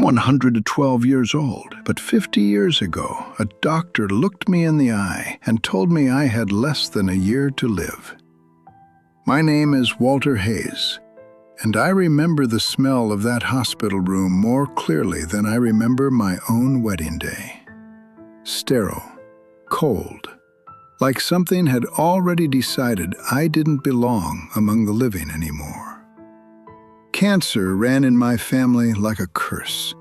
112 years old, but 50 years ago, a doctor looked me in the eye and told me I had less than a year to live. My name is Walter Hayes, and I remember the smell of that hospital room more clearly than I remember my own wedding day. Sterile, cold, like something had already decided I didn't belong among the living anymore. Cancer ran in my family like a curse.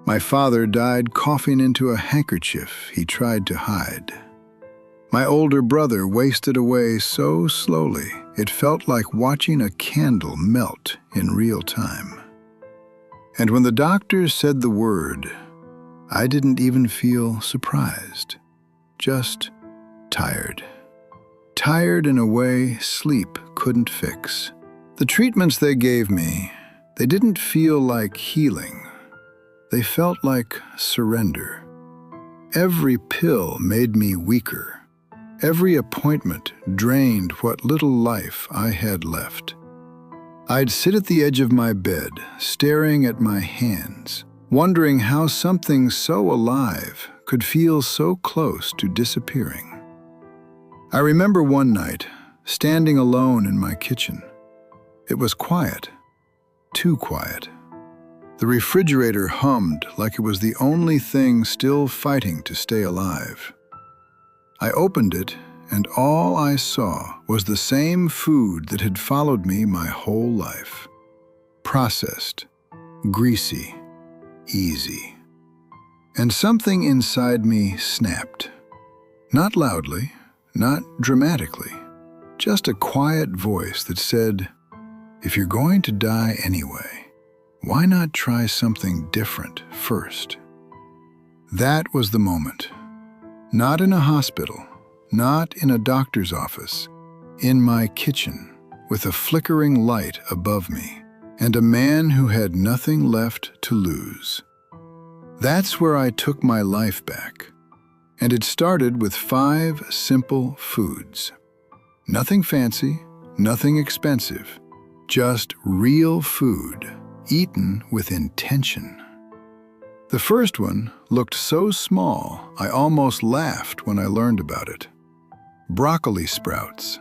My father died coughing into a handkerchief he tried to hide. My older brother wasted away so slowly it felt like watching a candle melt in real time. And when the doctors said the word, I didn't even feel surprised, just tired. Tired in a way sleep couldn't fix. The treatments they gave me, they didn't feel like healing. They felt like surrender. Every pill made me weaker. Every appointment drained what little life I had left. I'd sit at the edge of my bed, staring at my hands, wondering how something so alive could feel so close to disappearing. I remember one night, standing alone in my kitchen. It was quiet, too quiet. The refrigerator hummed like it was the only thing still fighting to stay alive. I opened it, and all I saw was the same food that had followed me my whole life. Processed, greasy, easy. And something inside me snapped. Not loudly, not dramatically, just a quiet voice that said, if you're going to die anyway, why not try something different first? That was the moment. Not in a hospital, not in a doctor's office, in my kitchen, with a flickering light above me, and a man who had nothing left to lose. That's where I took my life back. And it started with 5 simple foods. Nothing fancy, nothing expensive, just real food, eaten with intention. The first one looked so small, I almost laughed when I learned about it. Broccoli sprouts.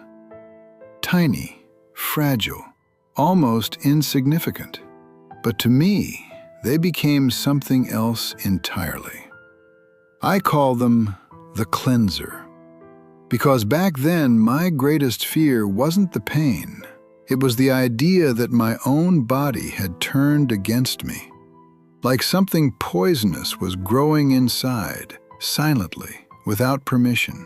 Tiny, fragile, almost insignificant. But to me, they became something else entirely. I call them the cleanser. Because back then, my greatest fear wasn't the pain. It was the idea that my own body had turned against me. Like something poisonous was growing inside, silently, without permission.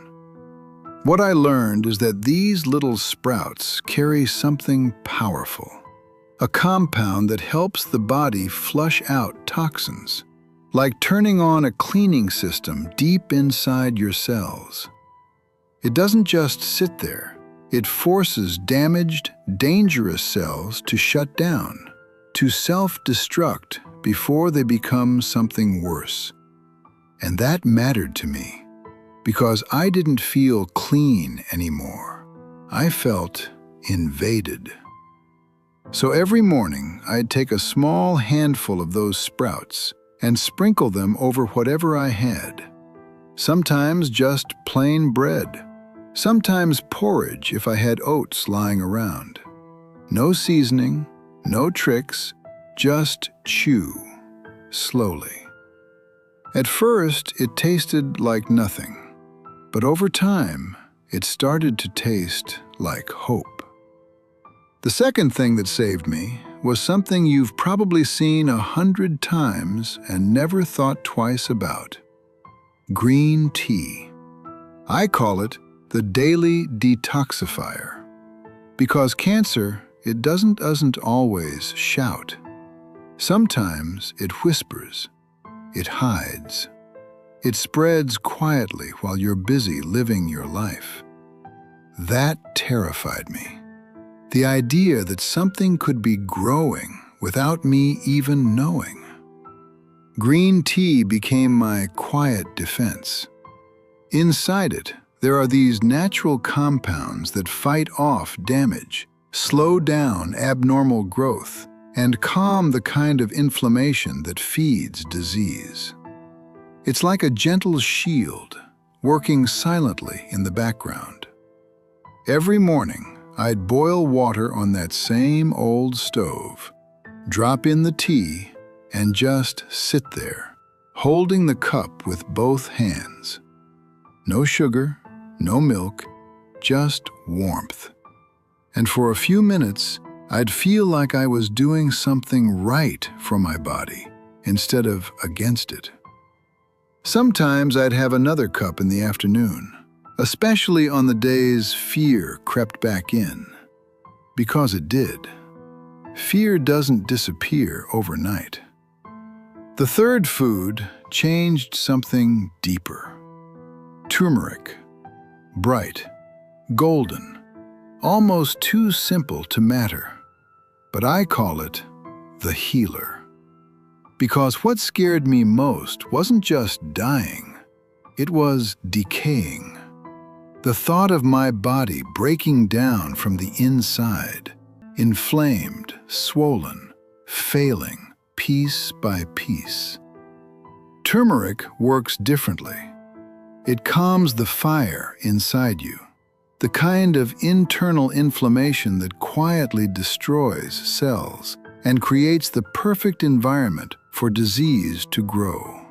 What I learned is that these little sprouts carry something powerful. A compound that helps the body flush out toxins. Like turning on a cleaning system deep inside your cells. It doesn't just sit there. It forces damaged, dangerous cells to shut down, to self-destruct before they become something worse. And that mattered to me, because I didn't feel clean anymore. I felt invaded. So every morning, I'd take a small handful of those sprouts and sprinkle them over whatever I had. Sometimes just plain bread. Sometimes porridge if I had oats lying around. No seasoning, no tricks, just chew, slowly. At first, it tasted like nothing, but over time, it started to taste like hope. The second thing that saved me was something you've probably seen 100 times and never thought twice about. Green tea. I call it the daily detoxifier. Because cancer, it doesn't always shout. Sometimes it whispers. It hides. It spreads quietly while you're busy living your life. That terrified me. The idea that something could be growing without me even knowing. Green tea became my quiet defense. Inside it, there are these natural compounds that fight off damage, slow down abnormal growth, and calm the kind of inflammation that feeds disease. It's like a gentle shield, working silently in the background. Every morning, I'd boil water on that same old stove, drop in the tea, and just sit there, holding the cup with both hands. No sugar, no milk, just warmth. And for a few minutes, I'd feel like I was doing something right for my body instead of against it. Sometimes I'd have another cup in the afternoon, especially on the days fear crept back in. Because it did. Fear doesn't disappear overnight. The third food changed something deeper. Turmeric. Bright, golden, almost too simple to matter. But I call it the healer. Because what scared me most wasn't just dying, it was decaying. The thought of my body breaking down from the inside, inflamed, swollen, failing, piece by piece. Turmeric works differently. It calms the fire inside you, the kind of internal inflammation that quietly destroys cells and creates the perfect environment for disease to grow.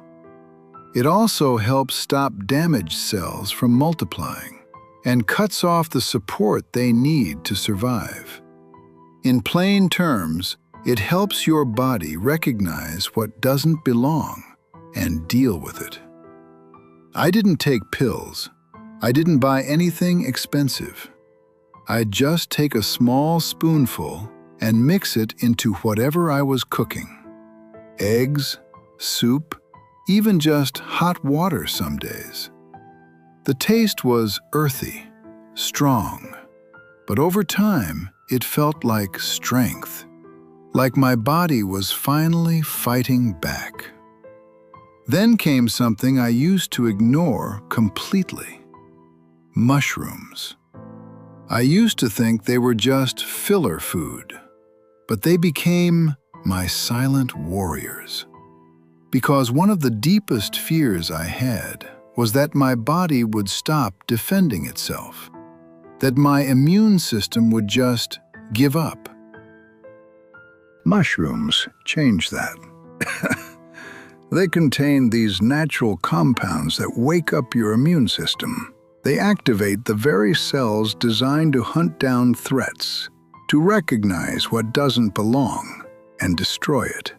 It also helps stop damaged cells from multiplying and cuts off the support they need to survive. In plain terms, it helps your body recognize what doesn't belong and deal with it. I didn't take pills. I didn't buy anything expensive. I'd just take a small spoonful and mix it into whatever I was cooking. Eggs, soup, even just hot water some days. The taste was earthy, strong, but over time it felt like strength, like my body was finally fighting back. Then came something I used to ignore completely: mushrooms. I used to think they were just filler food, but they became my silent warriors. Because one of the deepest fears I had was that my body would stop defending itself, that my immune system would just give up. Mushrooms change that. They contain these natural compounds that wake up your immune system. They activate the very cells designed to hunt down threats, to recognize what doesn't belong, and destroy it.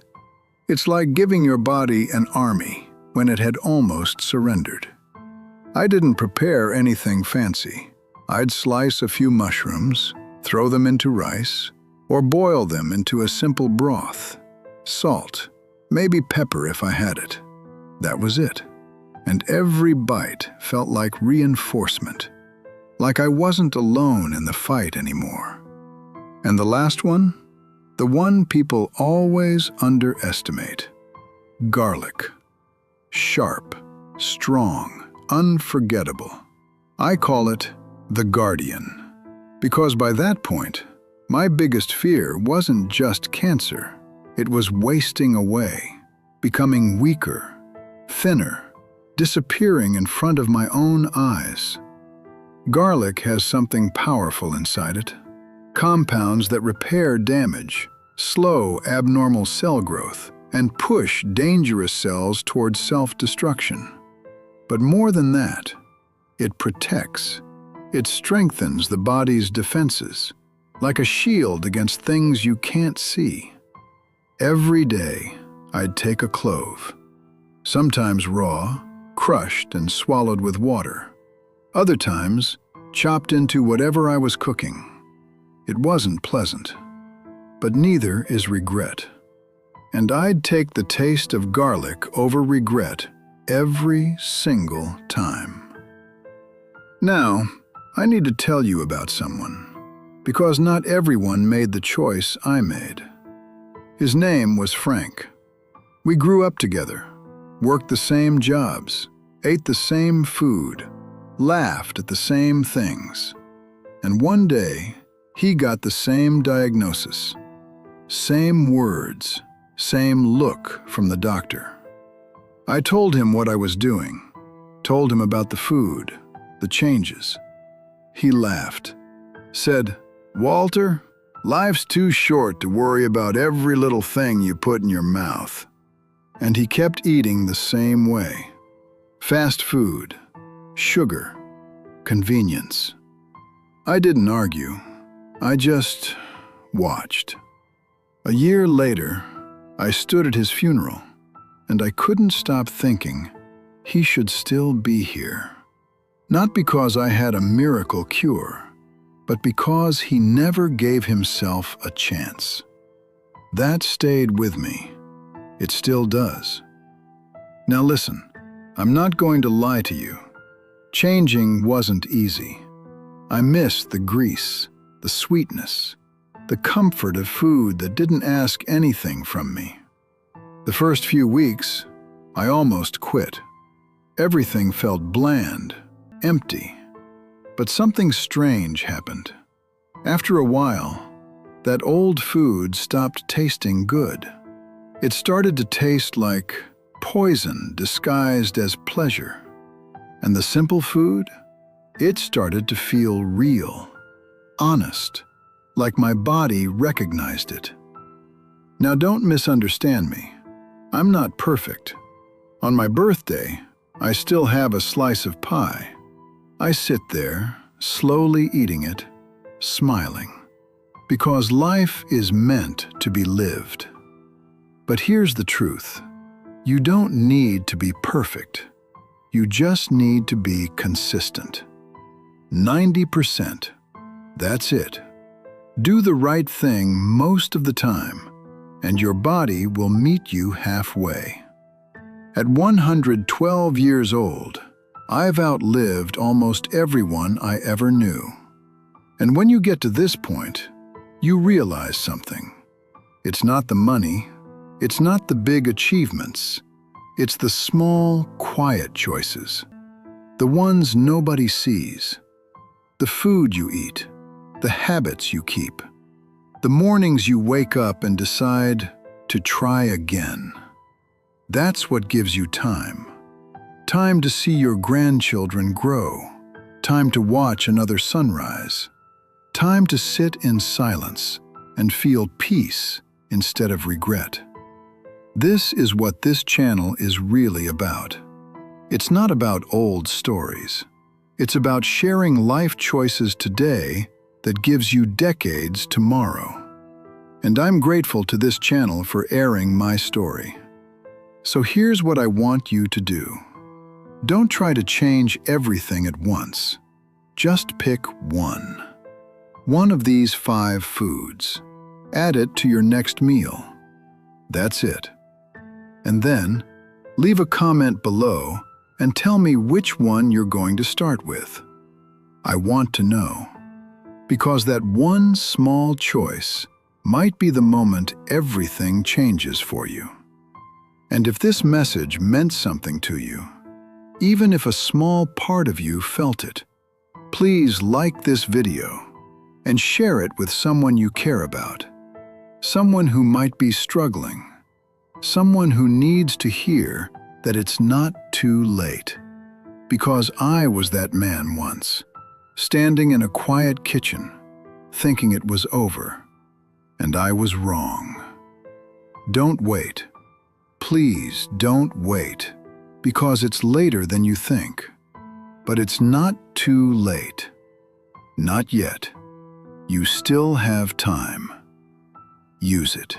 It's like giving your body an army when it had almost surrendered. I didn't prepare anything fancy. I'd slice a few mushrooms, throw them into rice, or boil them into a simple broth. Salt, maybe pepper if I had it. That was it. And every bite felt like reinforcement, like I wasn't alone in the fight anymore. And the last one? The one people always underestimate. Garlic. Sharp, strong, unforgettable. I call it the guardian. Because by that point, my biggest fear wasn't just cancer. It was wasting away, becoming weaker, thinner, disappearing in front of my own eyes. Garlic has something powerful inside it. Compounds that repair damage, slow abnormal cell growth, and push dangerous cells towards self-destruction. But more than that, it protects. It strengthens the body's defenses, like a shield against things you can't see. Every day, I'd take a clove, sometimes raw, crushed and swallowed with water. Other times, chopped into whatever I was cooking. It wasn't pleasant, but neither is regret. And I'd take the taste of garlic over regret every single time. Now, I need to tell you about someone, because not everyone made the choice I made. His name was Frank. We grew up together, worked the same jobs, ate the same food, laughed at the same things. And one day, he got the same diagnosis. Same words, same look from the doctor. I told him what I was doing, told him about the food, the changes. He laughed, said, "Walter, life's too short to worry about every little thing you put in your mouth." And he kept eating the same way. Fast food, sugar, convenience. I didn't argue. I just watched. A year later, I stood at his funeral, and I couldn't stop thinking he should still be here. Not because I had a miracle cure, but because he never gave himself a chance. That stayed with me. It still does. Now listen, I'm not going to lie to you. Changing wasn't easy. I missed the grease, the sweetness, the comfort of food that didn't ask anything from me. The first few weeks, I almost quit. Everything felt bland, empty. But something strange happened. After a while, that old food stopped tasting good. It started to taste like poison disguised as pleasure. And the simple food? It started to feel real, honest, like my body recognized it. Now don't misunderstand me. I'm not perfect. On my birthday, I still have a slice of pie. I sit there, slowly eating it, smiling. Because life is meant to be lived. But here's the truth. You don't need to be perfect. You just need to be consistent. 90%. That's it. Do the right thing most of the time, and your body will meet you halfway. At 112 years old, I've outlived almost everyone I ever knew. And when you get to this point, you realize something. It's not the money, it's not the big achievements, it's the small, quiet choices. The ones nobody sees. The food you eat, the habits you keep. The mornings you wake up and decide to try again. That's what gives you time. Time to see your grandchildren grow. Time to watch another sunrise. Time to sit in silence and feel peace instead of regret. This is what this channel is really about. It's not about old stories. It's about sharing life choices today that gives you decades tomorrow. And I'm grateful to this channel for airing my story. So here's what I want you to do. Don't try to change everything at once. Just pick one. One of these 5 foods. Add it to your next meal. That's it. And then, leave a comment below and tell me which one you're going to start with. I want to know. Because that one small choice might be the moment everything changes for you. And if this message meant something to you, even if a small part of you felt it, please like this video and share it with someone you care about. Someone who might be struggling. Someone who needs to hear that it's not too late. Because I was that man once, standing in a quiet kitchen, thinking it was over. And I was wrong. Don't wait. Please don't wait, because it's later than you think. But it's not too late. Not yet. You still have time. Use it.